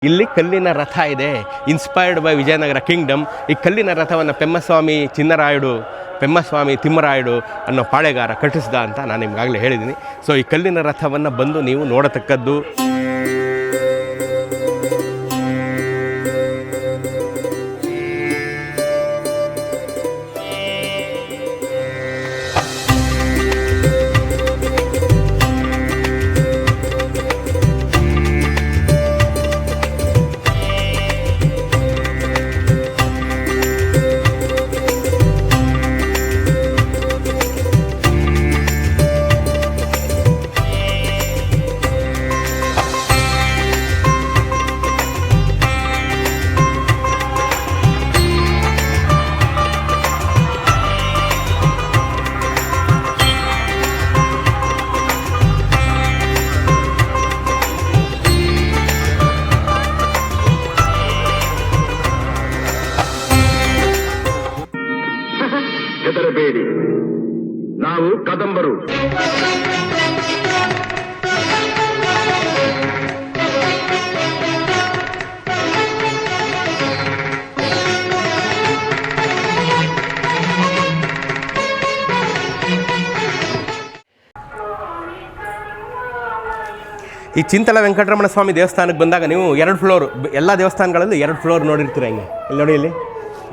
ಇಲ್ಲಿ ಕಲ್ಲಿನ ರಥ ಇದೆ, ಇನ್ಸ್ಪೈರ್ಡ್ ಬೈ ವಿಜಯನಗರ ಕಿಂಗ್ಡಮ್. ಈ ಕಲ್ಲಿನ ರಥವನ್ನು ಪೆಮ್ಮಸ್ವಾಮಿ ತಿಮ್ಮರಾಯುಡು ಅನ್ನೋ ಪಾಳೆಗಾರ ಕಟ್ಟಿಸಿದ ಅಂತ ನಾನು ನಿಮಗಾಗಲೇ ಹೇಳಿದ್ದೀನಿ. ಸೊ ಈ ಕಲ್ಲಿನ ರಥವನ್ನು ಬಂದು ನೀವು ನೋಡತಕ್ಕದ್ದು. ಹೆದರಬೇಡಿ, ನಾವು ಕದಂಬರು. ಈ ಚಿಂತಲ ವೆಂಕಟರಮಣ ಸ್ವಾಮಿ ದೇವಸ್ಥಾನಕ್ಕೆ ಬಂದಾಗ ನೀವು 2 ಫ್ಲೋರ್, ಎಲ್ಲ ದೇವಸ್ಥಾನಗಳಲ್ಲೂ 2 ಫ್ಲೋರ್ ನೋಡಿರ್ತೀರ. ಹಿಂಗೆ ಇಲ್ಲಿ ನೋಡಿ, ಇಲ್ಲಿ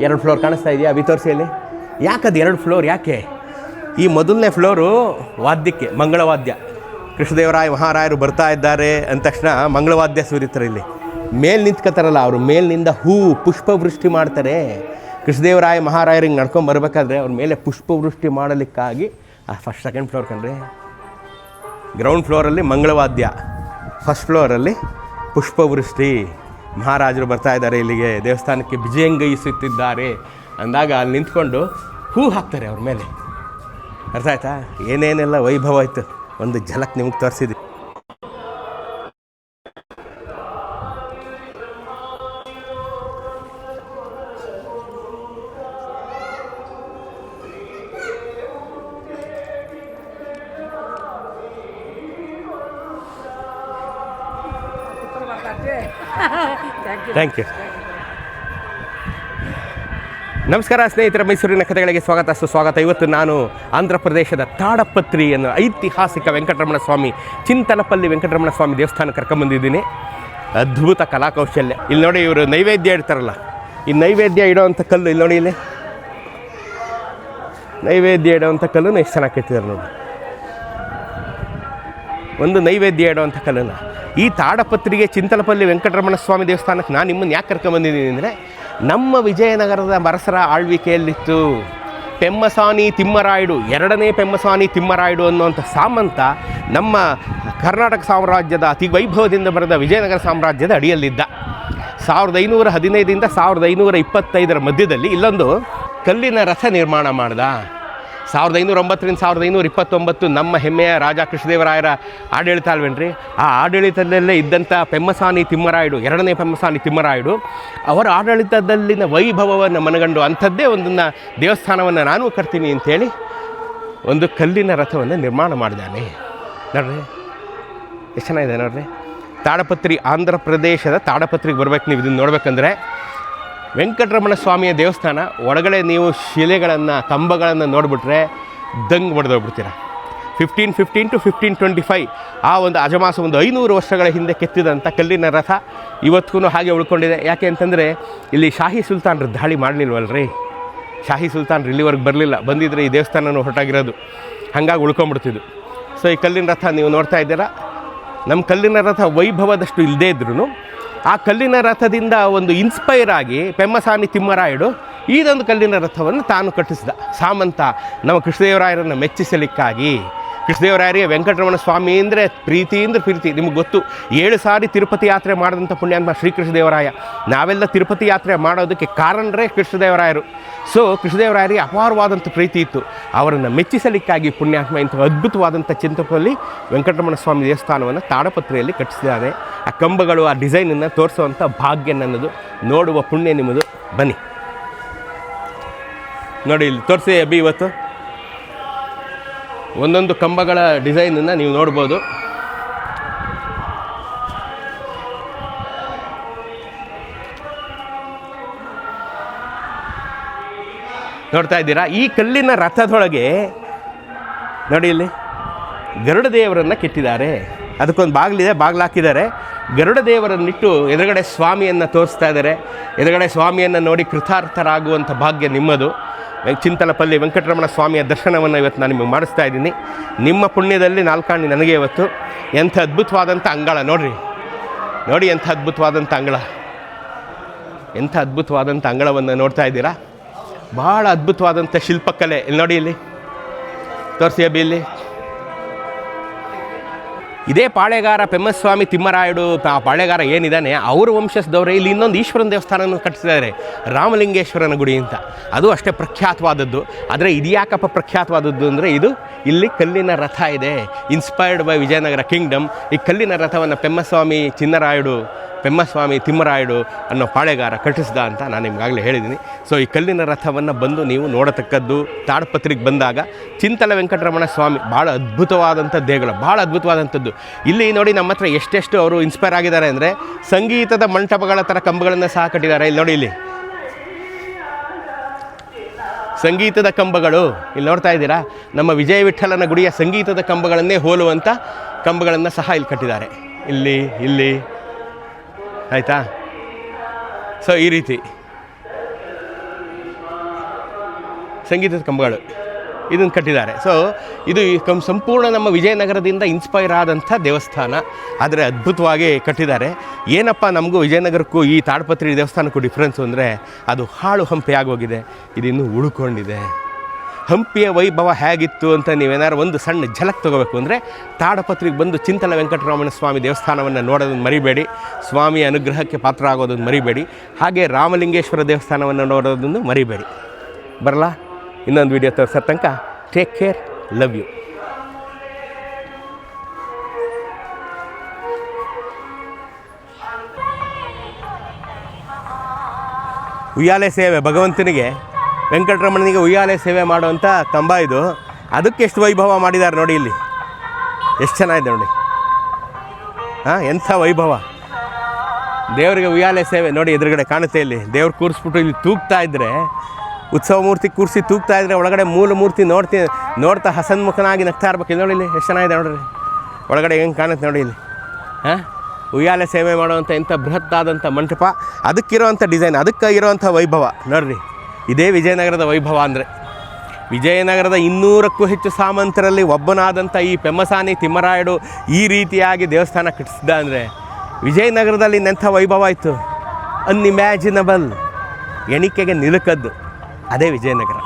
2 ಫ್ಲೋರ್ ಕಾಣಿಸ್ತಾ ಇದೆಯಾ? ವಿತೋರಿಸಿಯಲ್ಲಿ ಯಾಕದು 2 ಫ್ಲೋರ್ ಯಾಕೆ? ಈ ಮೊದಲನೇ ಫ್ಲೋರು ವಾದ್ಯಕ್ಕೆ, ಮಂಗಳವಾದ್ಯ. ಕೃಷ್ಣದೇವರಾಯ ಮಹಾರಾಯರು ಬರ್ತಾ ಇದ್ದಾರೆ ಅಂದ ತಕ್ಷಣ ಮಂಗಳವಾದ್ಯ ಸುರಿತಾರೆ. ಇಲ್ಲಿ ಮೇಲೆ ನಿಂತ್ಕೋತಾರಲ್ಲ, ಅವರು ಮೇಲಿನಿಂದ ಪುಷ್ಪವೃಷ್ಟಿ ಮಾಡ್ತಾರೆ. ಕೃಷ್ಣದೇವರಾಯ ಮಹಾರಾಯರು ಹಿಂಗೆ ನಡ್ಕೊಂಡು ಬರಬೇಕಾದ್ರೆ ಅವ್ರ ಮೇಲೆ ಪುಷ್ಪವೃಷ್ಟಿ ಮಾಡಲಿಕ್ಕಾಗಿ ಫಸ್ಟ್ 2nd ಫ್ಲೋರ್ ಕಂಡ್ರೆ. ಗ್ರೌಂಡ್ ಫ್ಲೋರಲ್ಲಿ ಮಂಗಳವಾದ್ಯ, ಫಸ್ಟ್ ಫ್ಲೋರಲ್ಲಿ ಪುಷ್ಪವೃಷ್ಟಿ. ಮಹಾರಾಜರು ಬರ್ತಾ ಇದ್ದಾರೆ ಇಲ್ಲಿಗೆ, ದೇವಸ್ಥಾನಕ್ಕೆ ವಿಜಯಂಗೈಸುತ್ತಿದ್ದಾರೆ ಅಂದಾಗ ಅಲ್ಲಿ ನಿಂತ್ಕೊಂಡು ಹೂ ಹಾಕ್ತಾರೆ ಅವ್ರ ಮೇಲೆ. ಅರ್ಥ ಆಯ್ತಾ? ಏನೇನೆಲ್ಲ ವೈಭವ ಆಯಿತು, ಒಂದು ಝಲಕ್ ನಿಮಗೆ ತೋರಿಸಿದ್ವಿ. Thank you. ನಮಸ್ಕಾರ ಸ್ನೇಹಿತರ, ಮೈಸೂರಿನ ಕಥೆಗಳಿಗೆ ಸ್ವಾಗತ, ಸುಸ್ವಾಗತ. ಇವತ್ತು ನಾನು ಆಂಧ್ರ ಪ್ರದೇಶದ ತಾಡಪತ್ರಿ ಅನ್ನೋ ಐತಿಹಾಸಿಕ ವೆಂಕಟರಮಣ ಸ್ವಾಮಿ, ಚಿಂತಲಪಲ್ಲಿ ವೆಂಕಟರಮಣ ಸ್ವಾಮಿ ದೇವಸ್ಥಾನ ಕರ್ಕೊಂಬಂದಿದ್ದೀನಿ. ಅದ್ಭುತ ಕಲಾಕೌಶಲ್ಯ. ಇಲ್ಲಿ ನೋಡಿ, ಇವರು ನೈವೇದ್ಯ ಇಡ್ತಾರಲ್ಲ, ಈ ನೈವೇದ್ಯ ಇಡೋವಂಥ ಕಲ್ಲು ಇಲ್ಲಿ ನೋಡಿ, ಇಲ್ಲಿ ನೈವೇದ್ಯ ಇಡೋವಂಥ ಕಲ್ಲನ್ನು ಎಷ್ಟು ಚೆನ್ನಾಗಿ ಕೆತ್ತಿದ್ದಾರೆ ನೋಡಿ. ಒಂದು ನೈವೇದ್ಯ ಇಡೋವಂಥ ಕಲ್ಲನ್ನು ಈ ತಾಡಪತ್ರಿಗೆ ಚಿಂತಲಪಲ್ಲಿ ವೆಂಕಟರಮಣ ಸ್ವಾಮಿ ದೇವಸ್ಥಾನಕ್ಕೆ ನಾನು ನಿಮ್ಮನ್ನು ಯಾಕೆ ಕರ್ಕೊಂಬಂದಿದ್ದೀನಿ ಅಂದರೆ, ನಮ್ಮ ವಿಜಯನಗರದ ಅರಸರ ಆಳ್ವಿಕೆಯಲ್ಲಿತ್ತು ಪೆಮ್ಮಸಾನಿ ತಿಮ್ಮರಾಯುಡು, 2ನೇ ಪೆಮ್ಮಸಾನಿ ತಿಮ್ಮರಾಯುಡು ಅನ್ನುವಂಥ ಸಾಮಂತ ನಮ್ಮ ಕರ್ನಾಟಕ ಸಾಮ್ರಾಜ್ಯದ ಅತಿ ವೈಭವದಿಂದ ಬರೆದ ವಿಜಯನಗರ ಸಾಮ್ರಾಜ್ಯದ ಅಡಿಯಲ್ಲಿದ್ದ. 1515ರಿಂದ 1525 ಮಧ್ಯದಲ್ಲಿ ಇಲ್ಲೊಂದು ಕಲ್ಲಿನ ರಥ ನಿರ್ಮಾಣ ಮಾಡ್ದ. 1509ರಿಂದ 1529 ನಮ್ಮ ಹೆಮ್ಮೆಯ ರಾಜ ಕೃಷ್ಣದೇವರಾಯರ ಆಡಳಿತ ಅಲ್ವೇನ್ರಿ, ಆ ಆಡಳಿತದಲ್ಲೇ ಇದ್ದಂಥ ಪೆಮ್ಮಸಾನಿ ತಿಮ್ಮರಾಯುಡು, 2ನೇ ಪೆಮ್ಮಸಾನಿ ತಿಮ್ಮರಾಯುಡು, ಅವರ ಆಡಳಿತದಲ್ಲಿನ ವೈಭವವನ್ನು ಮನಗಂಡು ಅಂಥದ್ದೇ ಒಂದನ್ನು ದೇವಸ್ಥಾನವನ್ನು ನಾನು ಕಟ್ತೀನಿ ಅಂಥೇಳಿ ಒಂದು ಕಲ್ಲಿನ ರಥವನ್ನು ನಿರ್ಮಾಣ ಮಾಡಿದ್ದಾನೆ. ನೋಡ್ರಿ ಎಷ್ಟು ಚೆನ್ನಾಗಿದೆ ನೋಡ್ರಿ. ತಾಡಪತ್ರಿ, ಆಂಧ್ರ ಪ್ರದೇಶದ ತಾಡಪತ್ರಿಗೆ ಬರ್ಬೇಕು ನೀವು ಇದನ್ನು ನೋಡ್ಬೇಕಂದ್ರೆ. ವೆಂಕಟರಮಣ ಸ್ವಾಮಿಯ ದೇವಸ್ಥಾನ ಒಳಗಡೆ ನೀವು ಶಿಲೆಗಳನ್ನು, ಕಂಬಗಳನ್ನು ನೋಡಿಬಿಟ್ರೆ ದಂಗ್ ಬಡ್ದೋಗ್ಬಿಡ್ತೀರ. 1515 to 1525 ಆ ಒಂದು ಅಜಮಾಸ, ಒಂದು 500 ವರ್ಷಗಳ ಹಿಂದೆ ಕೆತ್ತಿದಂಥ ಕಲ್ಲಿನ ರಥ ಇವತ್ತಿಗೂ ಹಾಗೆ ಉಳ್ಕೊಂಡಿದೆ. ಯಾಕೆ ಅಂತಂದರೆ ಇಲ್ಲಿ ಶಾಹಿ ಸುಲ್ತಾನರು ದಾಳಿ ಮಾಡಲಿಲ್ವಲ್ರಿ, ಶಾಹಿ ಸುಲ್ತಾನರು ಇಲ್ಲಿವರೆಗೆ ಬರಲಿಲ್ಲ, ಬಂದಿದ್ದರೆ ಈ ದೇವಸ್ಥಾನನೂ ಹೊರಟಾಗಿರೋದು, ಹಾಗಾಗಿ ಉಳ್ಕೊಂಬಿಡ್ತಿದ್ದು. ಸೊ ಈ ಕಲ್ಲಿನ ರಥ ನೀವು ನೋಡ್ತಾ ಇದ್ದೀರಾ. ನಮ್ಮ ಕಲ್ಲಿನ ರಥ ವೈಭವದಷ್ಟು ಇಲ್ಲದೇ ಇದ್ರೂ ಆ ಕಲ್ಲಿನ ರಥದಿಂದ ಒಂದು ಇನ್ಸ್ಪೈರ್ ಆಗಿ ಪೆಮ್ಮಸಾನಿ ತಿಮ್ಮರಾಯುಡು ಇದೊಂದು ಕಲ್ಲಿನ ರಥವನ್ನು ತಾನು ಕಟ್ಟಿಸಿದ. ಸಾಮಂತ ನಮ್ಮ ಕೃಷ್ಣದೇವರಾಯರನ್ನು ಮೆಚ್ಚಿಸಲಿಕ್ಕಾಗಿ. ಕೃಷ್ಣದೇವರಾಯರಿಗೆ ವೆಂಕಟರಮಣ ಸ್ವಾಮಿ ಅಂದರೆ ಪ್ರೀತಿ. ನಿಮಗೆ ಗೊತ್ತು, 7 ಸಾರಿ ತಿರುಪತಿ ಯಾತ್ರೆ ಮಾಡಿದಂಥ ಪುಣ್ಯಾತ್ಮ ಶ್ರೀಕೃಷ್ಣದೇವರಾಯ. ನಾವೆಲ್ಲ ತಿರುಪತಿ ಯಾತ್ರೆ ಮಾಡೋದಕ್ಕೆ ಕಾರಣರೇ ಕೃಷ್ಣದೇವರಾಯರು. ಸೊ ಕೃಷ್ಣದೇವರಾಯರಿಗೆ ಅಪಾರವಾದಂಥ ಪ್ರೀತಿ ಇತ್ತು. ಅವರನ್ನು ಮೆಚ್ಚಿಸಲಿಕ್ಕಾಗಿ ಪುಣ್ಯಾತ್ಮ ಇಂಥ ಅದ್ಭುತವಾದಂಥ ಚಿಂತಪಲ್ಲಿ ವೆಂಕಟರಮಣ ಸ್ವಾಮಿ ದೇವಸ್ಥಾನವನ್ನು ತಾಡಪತ್ರಿಯಲ್ಲಿ ಕಟ್ಟಿಸಿದ್ದಾರೆ. ಆ ಕಂಬಗಳು, ಆ ಡಿಸೈನನ್ನು ತೋರಿಸುವಂಥ ಭಾಗ್ಯ ನನ್ನದು, ನೋಡುವ ಪುಣ್ಯ ನಿಮ್ಮದು. ಬನ್ನಿ ನೋಡಿ, ಇಲ್ಲಿ ತೋರಿಸಿ ಅಬ್ಬಿ. ಇವತ್ತು ಒಂದೊಂದು ಕಂಬಗಳ ಡಿಸೈನನ್ನು ನೀವು ನೋಡ್ಬೋದು. ನೋಡ್ತಾ ಇದ್ದೀರಾ? ಈ ಕಲ್ಲಿನ ರಥದೊಳಗೆ ನೋಡಿ ಇಲ್ಲಿ ಗರುಡ ದೇವರನ್ನು ಕೆತ್ತಿದ್ದಾರೆ. ಅದಕ್ಕೊಂದು ಬಾಗಿಲಿದೆ, ಬಾಗಿಲು ಹಾಕಿದ್ದಾರೆ. ಗರುಡ ದೇವರನ್ನಿಟ್ಟು ಎದುರುಗಡೆ ಸ್ವಾಮಿಯನ್ನು ತೋರಿಸ್ತಾ ಇದ್ದಾರೆ. ಎದುರುಗಡೆ ಸ್ವಾಮಿಯನ್ನು ನೋಡಿ ಕೃತಾರ್ಥರಾಗುವಂಥ ಭಾಗ್ಯ ನಿಮ್ಮದು. ಚಿಂತಲಪಲ್ಲಿ ವೆಂಕಟರಮಣ ಸ್ವಾಮಿಯ ದರ್ಶನವನ್ನು ಇವತ್ತು ನಾನು ನಿಮಗೆ ಮಾಡಿಸ್ತಾ ಇದ್ದೀನಿ. ನಿಮ್ಮ ಪುಣ್ಯದಲ್ಲಿ ನಾಲ್ಕಾಣಿ ನನಗೆ ಇವತ್ತು. ಎಂಥ ಅದ್ಭುತವಾದಂಥ ಅಂಗಳ ನೋಡಿರಿ, ನೋಡಿ ಎಂಥ ಅದ್ಭುತವಾದಂಥ ಅಂಗಳ, ಎಂಥ ಅದ್ಭುತವಾದಂಥ ಅಂಗಳವನ್ನು ನೋಡ್ತಾ ಇದ್ದೀರಾ? ಭಾಳ ಅದ್ಭುತವಾದಂಥ ಶಿಲ್ಪಕಲೆ. ಇಲ್ಲಿ ನೋಡಿ, ಇಲ್ಲಿ ತೋರಿಸಿ ಅಬ್ಬಿ, ಇಲ್ಲಿ ಇದೇ ಪಾಳೆಗಾರ ಪೆಮ್ಮಸ್ವಾಮಿ ತಿಮ್ಮರಾಯುಡು ಪಾಳೆಗಾರ ಏನಿದ್ದಾನೆ ಅವ್ರ ವಂಶಸ್ಥದವರೇ ಇಲ್ಲಿ ಇನ್ನೊಂದು ಈಶ್ವರನ ದೇವಸ್ಥಾನವನ್ನು ಕಟ್ಟಿಸಿದ್ದಾರೆ, ರಾಮಲಿಂಗೇಶ್ವರನ ಗುಡಿ ಅಂತ. ಅದು ಅಷ್ಟೇ ಪ್ರಖ್ಯಾತವಾದದ್ದು. ಆದರೆ ಇದು ಯಾಕಪ್ಪ ಪ್ರಖ್ಯಾತವಾದದ್ದು ಅಂದರೆ ಇದು ಇಲ್ಲಿ ಕಲ್ಲಿನ ರಥ ಇದೆ, ಇನ್ಸ್ಪೈರ್ಡ್ ಬೈ ವಿಜಯನಗರ ಕಿಂಗ್ಡಮ್. ಈ ಕಲ್ಲಿನ ರಥವನ್ನು ಪೆಮ್ಮಸ್ವಾಮಿ ತಿಮ್ಮರಾಯುಡು ಅನ್ನೋ ಪಾಳೆಗಾರ ಕಟ್ಟಿಸಿದ ಅಂತ ನಾನು ನಿಮಗಾಗಲೇ ಹೇಳಿದ್ದೀನಿ. ಸೊ ಈ ಕಲ್ಲಿನ ರಥವನ್ನು ಬಂದು ನೀವು ನೋಡತಕ್ಕದ್ದು. ತಾಡಪತ್ರಿಗೆ ಬಂದಾಗ ಚಿಂತಲ ವೆಂಕಟರಮಣ ಸ್ವಾಮಿ ಭಾಳ ಅದ್ಭುತವಾದಂಥ ದೇಗುಲ, ಭಾಳ ಅದ್ಭುತವಾದಂಥದ್ದು. ಇಲ್ಲಿ ನೋಡಿ ನಮ್ಮ ಹತ್ರ ಎಷ್ಟೆಷ್ಟು ಅವರು ಇನ್ಸ್ಪೈರ್ ಆಗಿದ್ದಾರೆ ಅಂದರೆ ಸಂಗೀತದ ಮಂಟಪಗಳ ಥರ ಕಂಬಗಳನ್ನು ಸಹ ಕಟ್ಟಿದ್ದಾರೆ. ಇಲ್ಲಿ ನೋಡಿ, ಇಲ್ಲಿ ಸಂಗೀತದ ಕಂಬಗಳು ಇಲ್ಲಿ ನೋಡ್ತಾ ಇದ್ದೀರಾ? ನಮ್ಮ ವಿಜಯ ವಿಠಲನ ಗುಡಿಯ ಸಂಗೀತದ ಕಂಬಗಳನ್ನೇ ಹೋಲುವಂಥ ಕಂಬಗಳನ್ನು ಸಹ ಇಲ್ಲಿ ಕಟ್ಟಿದ್ದಾರೆ. ಇಲ್ಲಿ ಆಯಿತಾ? ಸೊ ಈ ರೀತಿ ಸಂಗೀತದ ಕಂಬಗಳು ಇದನ್ನು ಕಟ್ಟಿದ್ದಾರೆ. ಸೊ ಇದು ಸಂಪೂರ್ಣ ನಮ್ಮ ವಿಜಯನಗರದಿಂದ ಇನ್ಸ್ಪೈರ್ ಆದಂಥ ದೇವಸ್ಥಾನ. ಆದರೆ ಅದ್ಭುತವಾಗಿ ಕಟ್ಟಿದ್ದಾರೆ. ಏನಪ್ಪ ನಮಗೂ ವಿಜಯನಗರಕ್ಕೂ ಈ ತಾಡಪತ್ರಿ ದೇವಸ್ಥಾನಕ್ಕೂ ಡಿಫ್ರೆನ್ಸು ಅಂದರೆ ಅದು ಹಾಳು ಹಂಪಿ ಆಗೋಗಿದೆ, ಇದಿನ್ನೂ ಉಳ್ಕೊಂಡಿದೆ. ಹಂಪಿಯ ವೈಭವ ಹೇಗಿತ್ತು ಅಂತ ನೀವೇನಾದ್ರು ಒಂದು ಸಣ್ಣ ಝಲಕ್ ತೊಗೋಬೇಕು ಅಂದರೆ ತಾಡಪತ್ರಿಗೆ ಬಂದು ಚಿಂತಲ ವೆಂಕಟರಮಣ ಸ್ವಾಮಿ ದೇವಸ್ಥಾನವನ್ನು ನೋಡೋದನ್ನು ಮರಿಬೇಡಿ, ಸ್ವಾಮಿಯ ಅನುಗ್ರಹಕ್ಕೆ ಪಾತ್ರ ಆಗೋದನ್ನು ಮರಿಬೇಡಿ. ಹಾಗೆ ರಾಮಲಿಂಗೇಶ್ವರ ದೇವಸ್ಥಾನವನ್ನು ನೋಡೋದನ್ನು ಮರಿಬೇಡಿ. ಬರಲ್ಲ, ಇನ್ನೊಂದು ವಿಡಿಯೋ ತೋರಿಸೋ ತನಕ ಟೇಕ್ ಕೇರ್, ಲವ್ ಯು. ಉಯ್ಯಾಲೆ ಸೇವೆ ಭಗವಂತನಿಗೆ, ವೆಂಕಟರಮಣನಿಗೆ ಉಯ್ಯಾಲೆ ಸೇವೆ ಮಾಡುವಂಥ ಕಂಬ ಇದು. ಅದಕ್ಕೆ ಎಷ್ಟು ವೈಭವ ಮಾಡಿದ್ದಾರೆ ನೋಡಿ, ಇಲ್ಲಿ ಎಷ್ಟು ಚೆನ್ನಾಗಿದೆ ನೋಡಿ. ಎಂಥ ವೈಭವ! ದೇವರಿಗೆ ಉಯ್ಯಾಲೆ ಸೇವೆ ನೋಡಿ, ಎದುರುಗಡೆ ಕಾಣುತ್ತೆ. ಇಲ್ಲಿ ದೇವ್ರು ಕೂರಿಸ್ಬಿಟ್ಟು ಇಲ್ಲಿ ತೂಗ್ತಾ ಇದ್ದರೆ, ಉತ್ಸವ ಮೂರ್ತಿ ಕೂರಿಸಿ ತೂಗ್ತಾ ಇದ್ದರೆ ಒಳಗಡೆ ಮೂಲ ಮೂರ್ತಿ ನೋಡ್ತಾ ಹಸನ್ಮುಖನಾಗಿ ನಗ್ತಾ ಇರ್ಬೇಕು. ಇಲ್ಲಿ ನೋಡಿ, ಇಲ್ಲಿ ಎಷ್ಟು ಚೆನ್ನಾಗಿದೆ ನೋಡ್ರಿ, ಒಳಗಡೆ ಹೆಂಗೆ ಕಾಣುತ್ತೆ ನೋಡಿ. ಇಲ್ಲಿ ಉಯ್ಯಾಲೆ ಸೇವೆ ಮಾಡುವಂಥ ಇಂಥ ಬೃಹತ್ತಾದಂಥ ಮಂಟಪ, ಅದಕ್ಕಿರೋವಂಥ ಡಿಸೈನ್, ಅದಕ್ಕೆ ಇರೋವಂಥ ವೈಭವ ನೋಡ್ರಿ. ಇದೇ ವಿಜಯನಗರದ ವೈಭವ ಅಂದರೆ. ವಿಜಯನಗರದ 200ಕ್ಕೂ ಹೆಚ್ಚು ಸಾಮಂತರಲ್ಲಿ ಒಬ್ಬನಾದಂಥ ಈ ಪೆಮ್ಮಸಾನಿ ತಿಮ್ಮರಾಯುಡು ಈ ರೀತಿಯಾಗಿ ದೇವಸ್ಥಾನ ಕಟ್ಟಿಸಿದ್ದ ಅಂದರೆ ವಿಜಯನಗರದಲ್ಲಿ ಇನ್ನೆಂಥ ವೈಭವ ಇತ್ತು, ಅನ್ಇಮ್ಯಾಜಿನಬಲ್, ಎಣಿಕೆಗೆ ನಿಲುಕದ್ದು. ಅದೇ ವಿಜಯನಗರ.